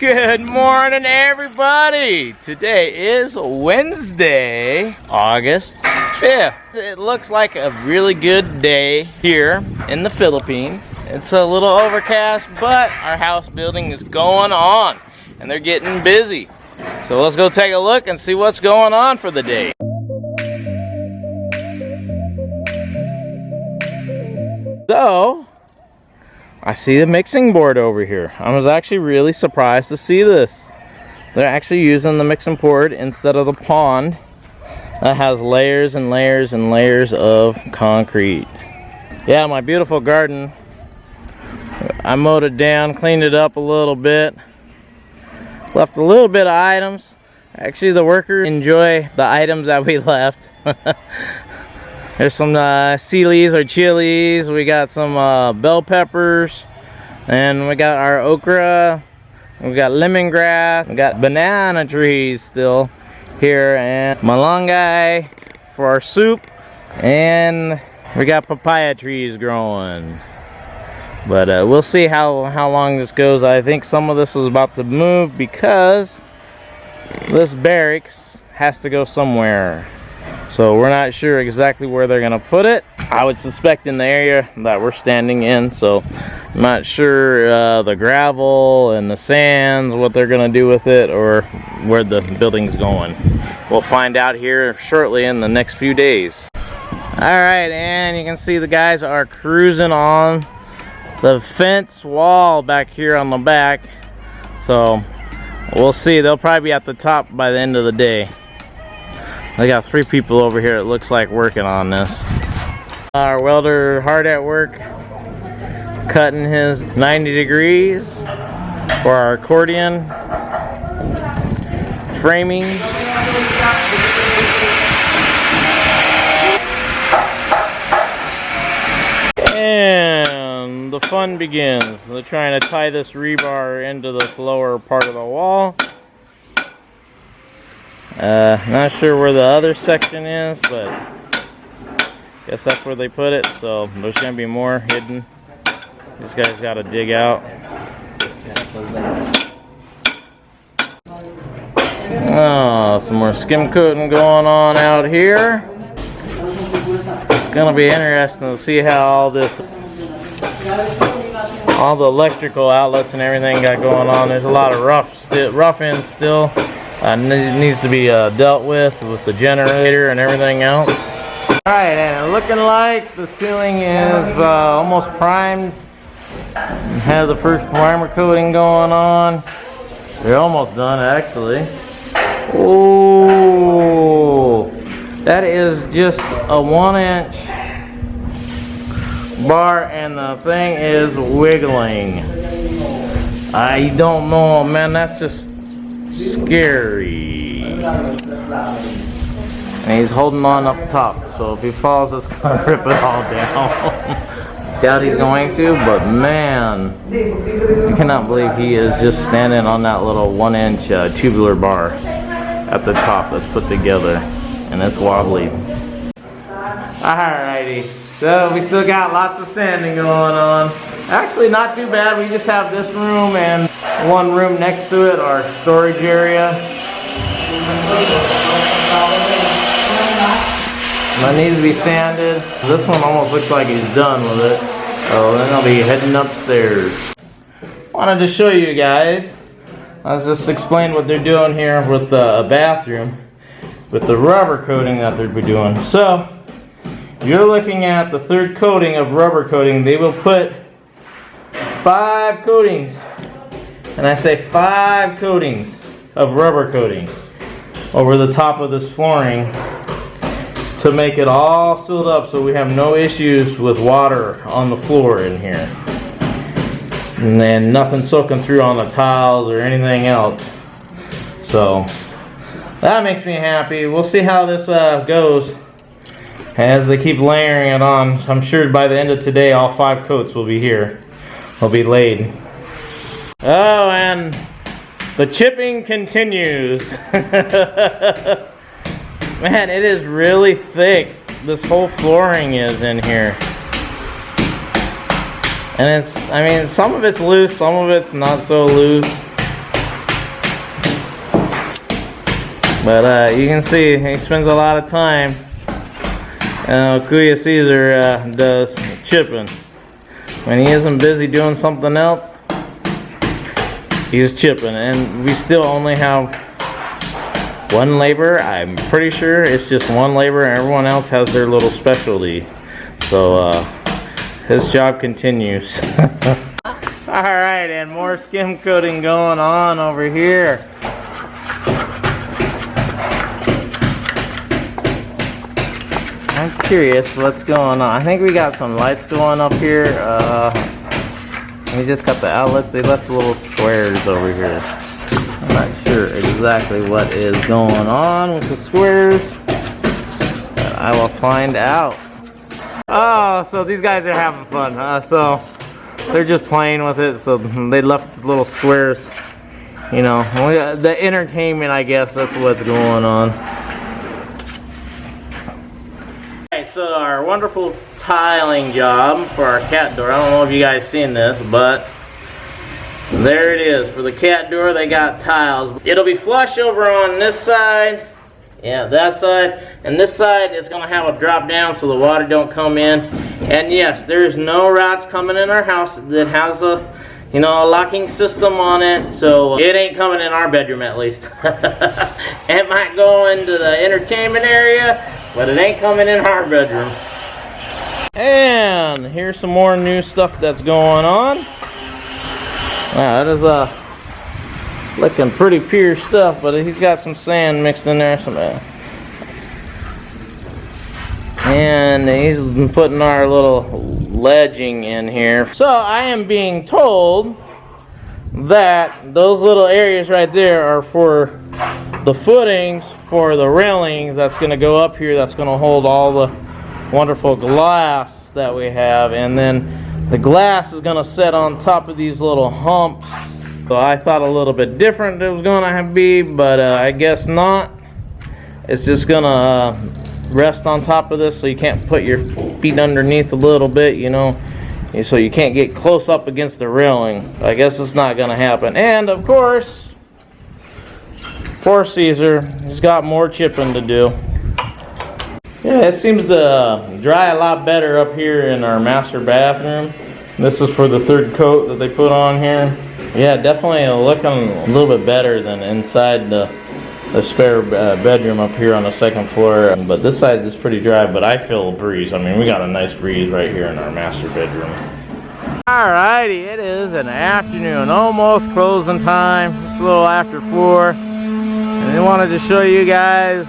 Good morning, everybody. Today is Wednesday, August 5th. It looks like a really good day here in the Philippines. It's a little overcast, but our house building is going on and they're getting busy. So let's go take a look and see what's going on for the day. So, I see the mixing board over here. I was actually really surprised to see this. They're actually using the mixing board instead of the pond that has layers and layers and layers of concrete. Yeah, my beautiful garden. I mowed it down, cleaned it up a little bit. Left a little bit of items. Actually, the workers enjoy the items that we left. There's some sea leaves or chilies. We got some bell peppers. And we got our okra. We got lemongrass. We got banana trees still here. And malunggay for our soup. And we got papaya trees growing. But we'll see how long this goes. I think some of this is about to move because this barracks has to go somewhere. So we're not sure exactly where they're going to put it. I would suspect in the area that we're standing in. So I'm not sure the gravel and the sands, what they're going to do with it or where the building's going. We'll find out here shortly in the next few days. Alright, and you can see the guys are cruising on the fence wall back here on the back. So we'll see. They'll probably be at the top by the end of the day. They got 3 people over here, it looks like, working on this. Our welder hard at work, cutting his 90 degrees for our accordion framing. And the fun begins. They're trying to tie this rebar into the lower part of the wall. Not sure where the other section is, but guess that's where they put it. So there's gonna be more hidden. These guys got to dig out. Oh, some more skim coating going on out here. It's gonna be interesting to see how all the electrical outlets and everything got going on. There's a lot of rough ends still. Needs to be dealt with the generator and everything else. Alright, and looking like the ceiling is almost primed. Have the first primer coating going on. They're almost done, actually. Oh, that is just a 1-inch bar and the thing is wiggling. I don't know, man, that's just scary. And he's holding on up top, so if he falls, it's gonna rip it all down. Doubt he's going to, but man, I cannot believe he is just standing on that little 1-inch tubular bar at the top that's put together, and it's wobbly. Alrighty, so we still got lots of sanding going on. Actually, not too bad. We just have this room and one room next to it, our storage area. That needs to be sanded. This one almost looks like he's done with it. So then I'll be heading upstairs. Wanted to show you guys. Let's just explain what they're doing here with the bathroom, with the rubber coating that they're doing. So you're looking at the 3rd coating of rubber coating. They will put 5 coatings. And I say 5 coatings of rubber coating over the top of this flooring to make it all sealed up so we have no issues with water on the floor in here. And then nothing soaking through on the tiles or anything else. So that makes me happy. We'll see how this goes as they keep layering it on. I'm sure by the end of today all 5 coats will be here. Will be laid. Oh, and the chipping continues. Man, it is really thick. This whole flooring is in here. And it's, I mean, some of it's loose, some of it's not so loose. But you can see he spends a lot of time. Kuya Caesar does chipping. When he isn't busy doing something else, he's chipping. And we still only have one laborer. I'm pretty sure it's just one laborer, and everyone else has their little specialty. So his job continues. Alright, and more skim coating going on over here. I'm curious what's going on. I think we got some lights going up here. We just got the outlets. They left little squares over here. I'm not sure exactly what is going on with the squares, but I will find out. Oh, so these guys are having fun. So they're just playing with it. So they left little squares. You know, the entertainment, I guess that's what's going on. So our wonderful tiling job for our cat door. I don't know if you guys seen this, but there it is. For the cat door, they got tiles. It'll be flush over on this side. Yeah, that side. And this side, it's going to have a drop down so the water don't come in. And yes, there's no rats coming in our house that has a, you know, a locking system on it. So it ain't coming in our bedroom, at least. It might go into the entertainment area, but it ain't coming in our bedroom. And here's some more new stuff that's going on. Wow, that is looking pretty pure stuff, but he's got some sand mixed in there. And he's been putting our little ledging in here. So I am being told that those little areas right there are for the footings for the railings that's going to go up here, that's going to hold all the wonderful glass that we have, and then the glass is going to set on top of these little humps. So I thought a little bit different it was going to be, but I guess not. It's just going to rest on top of this, so you can't put your feet underneath a little bit, you know, so you can't get close up against the railing. I guess it's not going to happen. And of course, poor Caesar, he's got more chipping to do. Yeah, it seems to dry a lot better up here in our master bathroom. This is for the third coat that they put on here. Yeah, definitely looking a little bit better than inside the spare bedroom up here on the second floor. But this side is pretty dry, but I feel a breeze. I mean, we got a nice breeze right here in our master bedroom. Alrighty, it is an afternoon, almost closing time. It's a little after 4. And I wanted to show you guys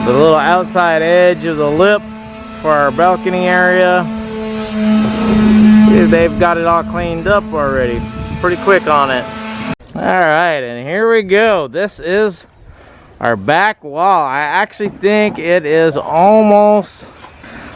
the little outside edge of the lip for our balcony area. They've got it all cleaned up already. Pretty quick on it. Alright, and here we go. This is our back wall. I actually think it is almost,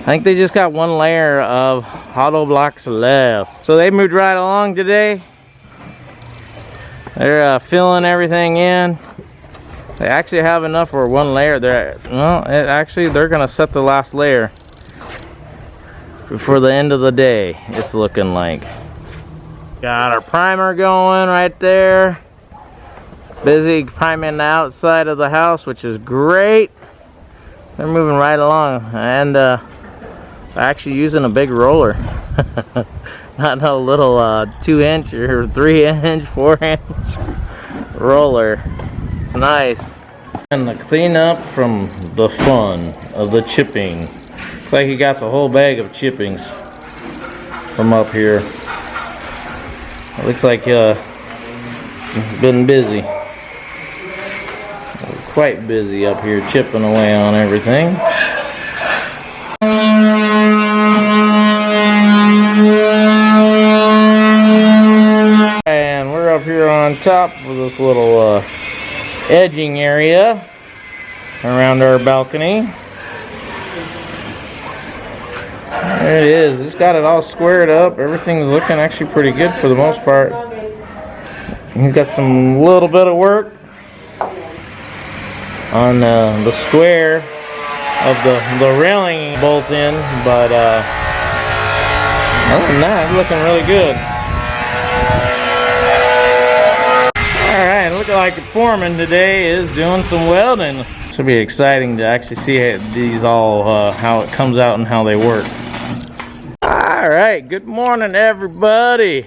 I think they just got one layer of hollow blocks left. So they moved right along today. They're filling everything in. They actually have enough for one layer there. Well, they're gonna set the last layer before the end of the day, it's looking like. Got our primer going right there. Busy priming the outside of the house, which is great. They're moving right along, and actually using a big roller. Not no little 2-inch or 3-inch, 4-inch roller. It's nice. And the cleanup from the fun of the chipping. Looks like he got a whole bag of chippings from up here. It looks like he's been busy. Quite busy up here chipping away on everything. And we're up here on top of this little edging area around our balcony. There it is. It's got it all squared up. Everything's looking actually pretty good for the most part. You've got some little bit of work on the square of the railing bolt in, but other than that, it's looking really good. Alright, look at like foreman today is doing some welding. Should be exciting to actually see these all, how it comes out and how they work. All right, good morning everybody.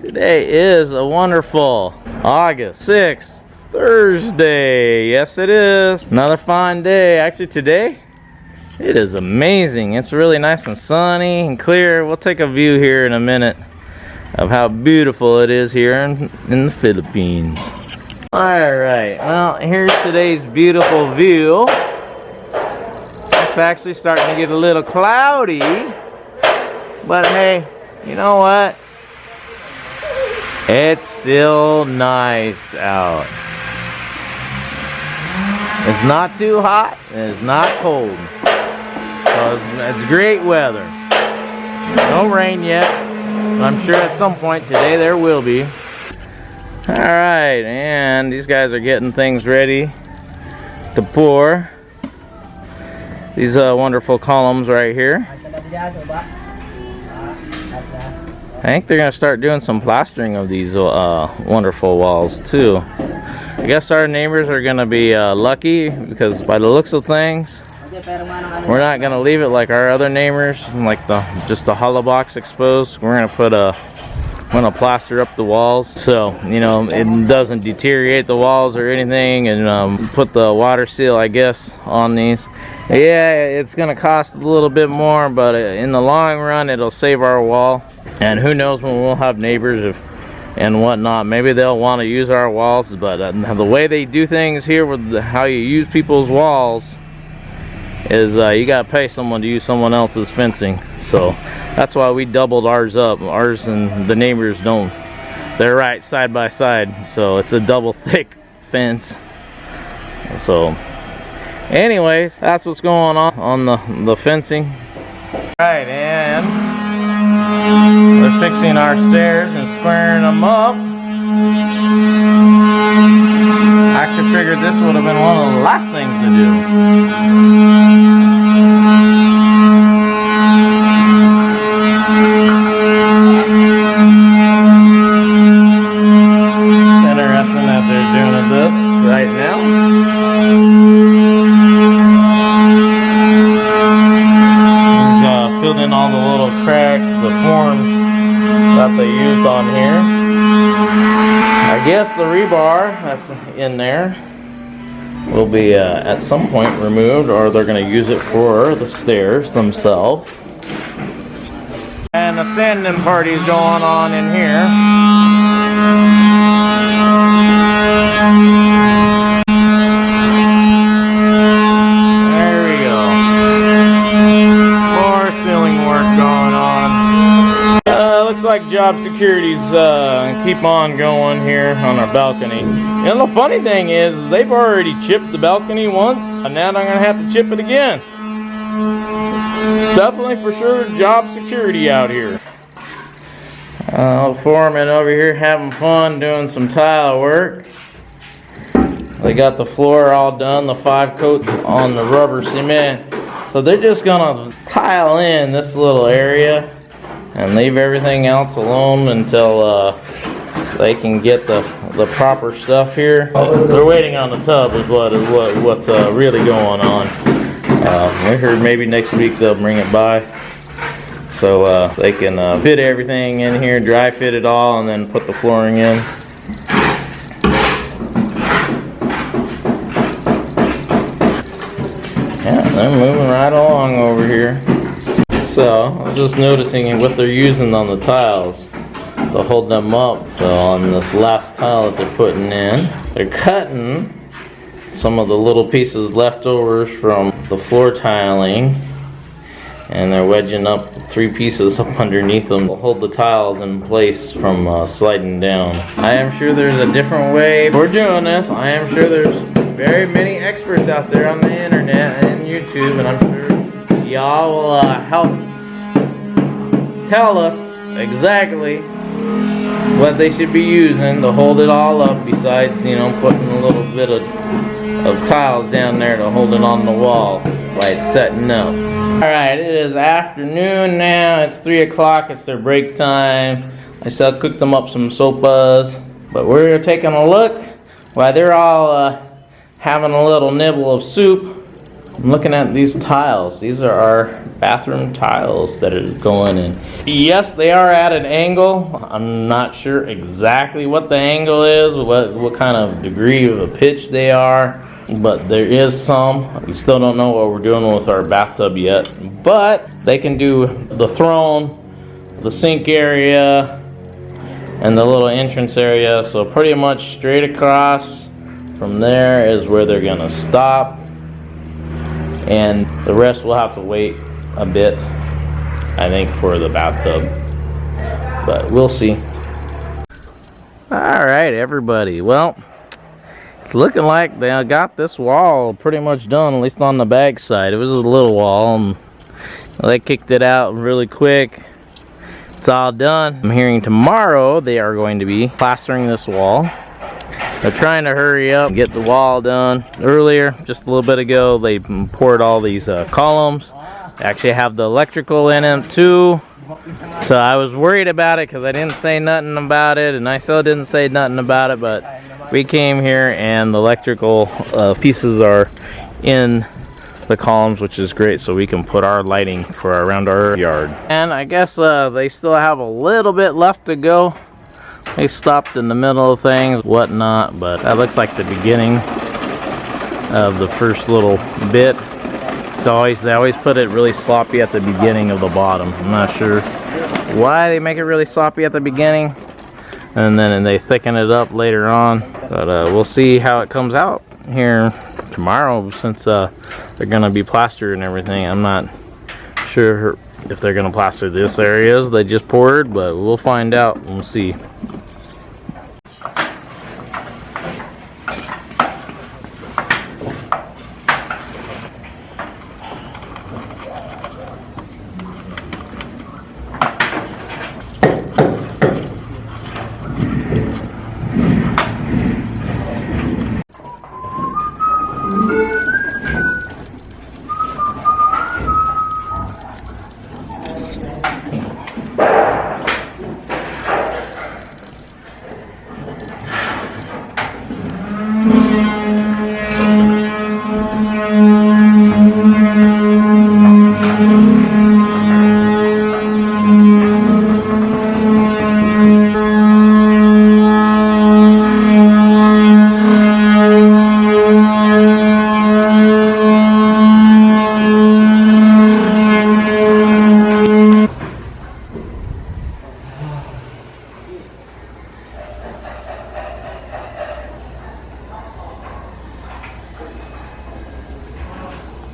Today is a wonderful August 6th, Thursday. Yes it is, another fine day. Actually today, it is amazing. It's really nice and sunny and clear. We'll take a view here in a minute of how beautiful it is here in the Philippines. Alright, well, here's today's beautiful view. It's actually starting to get a little cloudy, but hey, you know what? It's still nice out. It's not too hot and it's not cold. So it's great weather. No rain yet. I'm sure at some point today there will be. Alright, and these guys are getting things ready to pour these wonderful columns right here. I think they're going to start doing some plastering of these wonderful walls too. I guess our neighbors are going to be lucky, because by the looks of things, we're not going to leave it like our other neighbors, like just the hollow box exposed. We're going to put I'm going to plaster up the walls so, you know, it doesn't deteriorate the walls or anything, and put the water seal, I guess, on these. Yeah, it's going to cost a little bit more, but in the long run, it'll save our wall. And who knows when we'll have neighbors and whatnot. Maybe they'll want to use our walls, but the way they do things here with how you use people's walls is you got to pay someone to use someone else's fencing. So that's why we doubled ours up. Ours and the neighbors don't. They're right side by side, so it's a double thick fence. So anyways, that's what's going on the fencing. Alright, and they're fixing our stairs and squaring them up. I actually figured this would have been one of the last things to do. Right now, he's filled in all the little cracks, the forms that they used on here. I guess the rebar that's in there will be at some point removed, or they're going to use it for the stairs themselves. And the sanding party's going on in here. Like job securities keep on going here on our balcony. And the funny thing is, they've already chipped the balcony once, and now they're gonna have to chip it again. Definitely for sure job security out here. Foreman over here having fun doing some tile work. They got the floor all done, the 5 coats on the rubber cement. So they're just gonna tile in this little area and leave everything else alone until they can get the proper stuff here. They're waiting on the tub is what's really going on. We heard maybe next week they'll bring it by, so they can fit everything in here, dry fit it all, and then put the flooring in. Yeah, they're moving right along over here. So, I'm just noticing what they're using on the tiles to hold them up. So on this last tile that they're putting in, they're cutting some of the little pieces leftovers from the floor tiling, and they're wedging up 3 pieces up underneath them to hold the tiles in place from sliding down. I am sure there's a different way for doing this. I am sure there's very many experts out there on the internet and YouTube, and I'm sure y'all will help tell us exactly what they should be using to hold it all up, besides, you know, putting a little bit of tiles down there to hold it on the wall while it's setting up. Alright, it is afternoon now. It's 3 o'clock. It's their break time. I still cooked them up some sopas, but we're taking a look While they're all having a little nibble of soup, I'm looking at these tiles. These are our bathroom tiles that are going in. Yes, they are at an angle. I'm not sure exactly what the angle is, what kind of degree of a pitch they are, but there is some. We still don't know what we're doing with our bathtub yet, but they can do the throne, the sink area, and the little entrance area. So pretty much straight across from there is where they're gonna stop, and the rest will have to wait a bit, I think, for the bathtub, but we'll see. Alright everybody, well, it's looking like they got this wall pretty much done, at least on the back side. It was a little wall and they kicked it out really quick. It's all done. I'm hearing tomorrow they are going to be plastering this wall. They're trying to hurry up and get the wall done. Earlier, just a little bit ago, they poured all these columns. They actually have the electrical in them too. So I was worried about it because I didn't say nothing about it, and I still didn't say nothing about it, but we came here and the electrical pieces are in the columns, which is great, so we can put our lighting for around our yard. And I guess they still have a little bit left to go. They stopped in the middle of things, whatnot, but that looks like the beginning of the first little bit. They always put it really sloppy at the beginning of the bottom. I'm not sure why they make it really sloppy at the beginning, and then they thicken it up later on. But we'll see how it comes out here tomorrow, since they're gonna be plastered and everything. I'm not sure if they're gonna plaster this areas they just poured, but we'll find out and we'll see.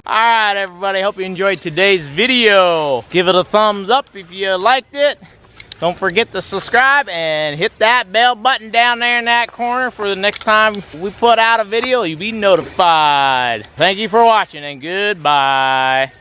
Alright everybody, hope you enjoyed today's video. Give it a thumbs up if you liked it. Don't forget to subscribe and hit that bell button down there in that corner for the next time we put out a video. You'll be notified. Thank you for watching and goodbye.